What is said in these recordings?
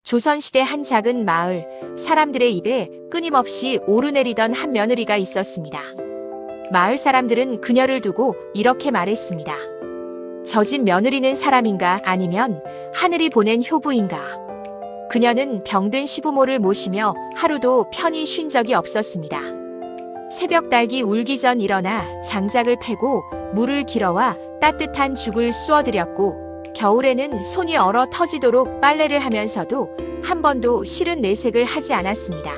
조선시대 한 작은 마을, 사람들의 입에 끊임없이 오르내리던 한 며느리가 있었습니다. 마을 사람들은 그녀를 두고 이렇게 말했습니다. 저 집 며느리는 사람인가 아니면 하늘이 보낸 효부인가. 그녀는 병든 시부모를 모시며 하루도 편히 쉰 적이 없었습니다. 새벽 달기 울기 전 일어나 장작을 패고 물을 길어와 따뜻한 죽을 쑤어드렸고 겨울에는 손이 얼어 터지도록 빨래를 하면서도 한 번도 싫은 내색을 하지 않았습니다.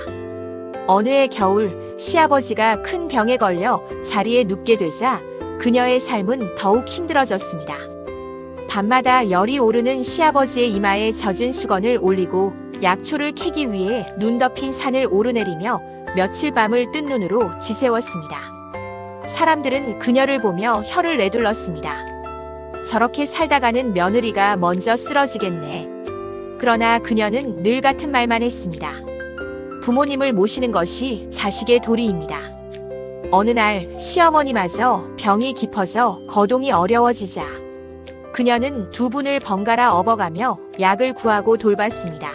어느 해 겨울 시아버지가 큰 병에 걸려 자리에 눕게 되자 그녀의 삶은 더욱 힘들어졌습니다. 밤마다 열이 오르는 시아버지의 이마에 젖은 수건을 올리고 약초를 캐기 위해 눈 덮인 산을 오르내리며 며칠 밤을 뜬 눈으로 지새웠습니다. 사람들은 그녀를 보며 혀를 내둘렀습니다. 저렇게 살다가는 며느리가 먼저 쓰러지겠네. 그러나 그녀는 늘 같은 말만 했습니다. 부모님을 모시는 것이 자식의 도리입니다. 어느 날 시어머니마저 병이 깊어져 거동이 어려워지자 그녀는 두 분을 번갈아 업어가며 약을 구하고 돌봤습니다.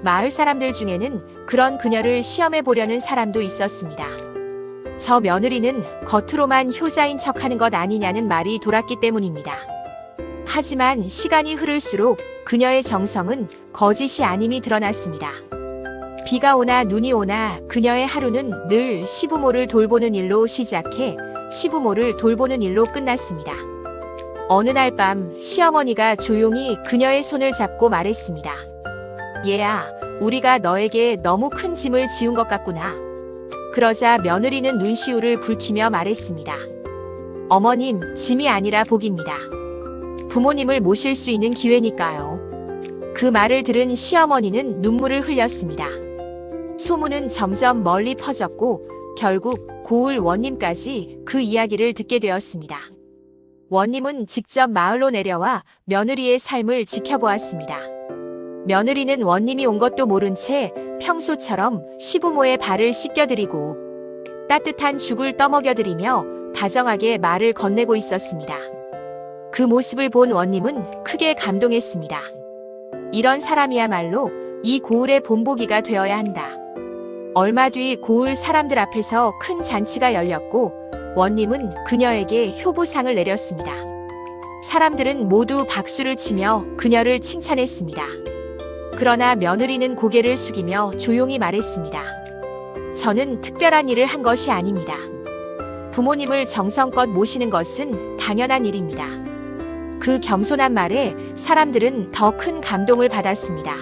마을 사람들 중에는 그런 그녀를 시험해 보려는 사람도 있었습니다. 저 며느리는 겉으로만 효자인 척하는 것 아니냐는 말이 돌았기 때문입니다. 하지만 시간이 흐를수록 그녀의 정성은 거짓이 아님이 드러났습니다. 비가 오나 눈이 오나 그녀의 하루는 늘 시부모를 돌보는 일로 시작해 시부모를 돌보는 일로 끝났습니다. 어느 날 밤 시어머니가 조용히 그녀의 손을 잡고 말했습니다. 얘야, 우리가 너에게 너무 큰 짐을 지운 것 같구나. 그러자 며느리는 눈시울을 붉히며 말했습니다. 어머님, 짐이 아니라 복입니다. 부모님을 모실 수 있는 기회니까요. 그 말을 들은 시어머니는 눈물을 흘렸습니다. 소문은 점점 멀리 퍼졌고 결국 고을 원님까지 그 이야기를 듣게 되었습니다. 원님은 직접 마을로 내려와 며느리의 삶을 지켜보았습니다. 며느리는 원님이 온 것도 모른 채 평소처럼 시부모의 발을 씻겨드리고 따뜻한 죽을 떠먹여드리며 다정하게 말을 건네고 있었습니다. 그 모습을 본 원님은 크게 감동했습니다. 이런 사람이야말로 이 고을의 본보기가 되어야 한다. 얼마 뒤 고을 사람들 앞에서 큰 잔치가 열렸고 원님은 그녀에게 효부상을 내렸습니다. 사람들은 모두 박수를 치며 그녀를 칭찬했습니다. 그러나 며느리는 고개를 숙이며 조용히 말했습니다. 저는 특별한 일을 한 것이 아닙니다. 부모님을 정성껏 모시는 것은 당연한 일입니다. 그 겸손한 말에 사람들은 더 큰 감동을 받았습니다.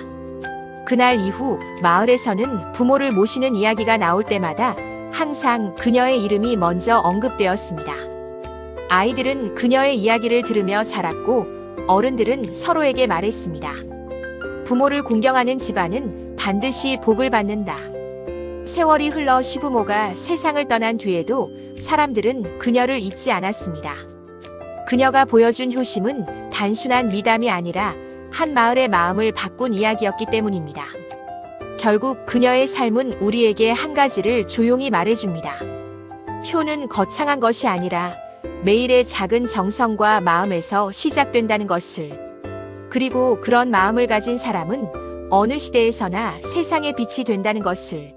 그날 이후 마을에서는 부모를 모시는 이야기가 나올 때마다 항상 그녀의 이름이 먼저 언급되었습니다. 아이들은 그녀의 이야기를 들으며 자랐고 어른들은 서로에게 말했습니다. 부모를 공경하는 집안은 반드시 복을 받는다. 세월이 흘러 시부모가 세상을 떠난 뒤에도 사람들은 그녀를 잊지 않았습니다. 그녀가 보여준 효심은 단순한 미담이 아니라 한 마을의 마음을 바꾼 이야기였기 때문입니다. 결국 그녀의 삶은 우리에게 한 가지를 조용히 말해줍니다. 효는 거창한 것이 아니라 매일의 작은 정성과 마음에서 시작된다는 것을. 그리고 그런 마음을 가진 사람은 어느 시대에서나 세상의 빛이 된다는 것을.